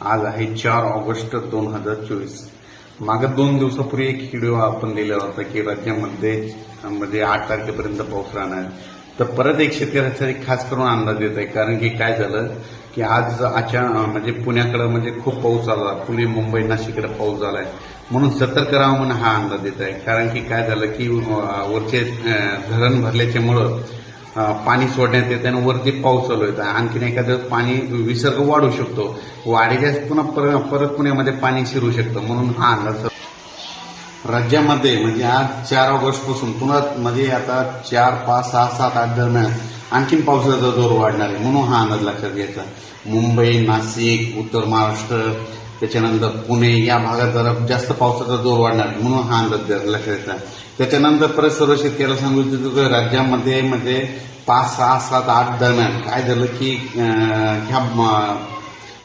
आज आहे 4 ऑगस्ट 2024। मागे 2 दिवसापूर्वी एक व्हिडिओ आपण दिला होता की राज्यामध्ये 8 तारखेपर्यंत पाऊस राहणार। तर परत एक शेतकऱ्यासाठी खास करून अंदाज येत आहे, कारण की काय झालं की आज म्हणजे पुण्याकडे म्हणजे खूप पाऊस झाला, पुणे मुंबई नाशिककडे पाऊस झालाय, म्हणून सतर्क राहावं म्हणून हा अंदाज येत आहे। कारण की काय झालं की वरचे धरण भरल्याच्यामुळं पाणी सोडण्यात येते आणि वरती पाऊस चालू येतो, आणखीन एखादं पाणी विसर्ग वाढू शकतो, वाढीच्या पुन्हा परत पुण्यामध्ये पाणी शिरू शकतं, म्हणून हा अंदाज राज्यामध्ये म्हणजे आज 4 ऑगस्ट पासून पुन्हा म्हणजे आता 4, 5, 6, 7, 8 दरम्यान आणखीन पावसाचा जोर वाढणार आहे, म्हणून हा अंदाज लक्षात घ्यायचा। मुंबई, नाशिक, उत्तर महाराष्ट्र, त्याच्यानंतर पुणे या भागात जरा जास्त पावसाचा जोर वाढणार आहे, म्हणून हा अंदाज लक्षात घ्यायचा। त्याच्यानंतर परत सर्व शेतकऱ्याला सांगू इच्छितो की राज्यामध्ये म्हणजे 5, 6, 7, 8 दरम्यान काय झालं की ह्या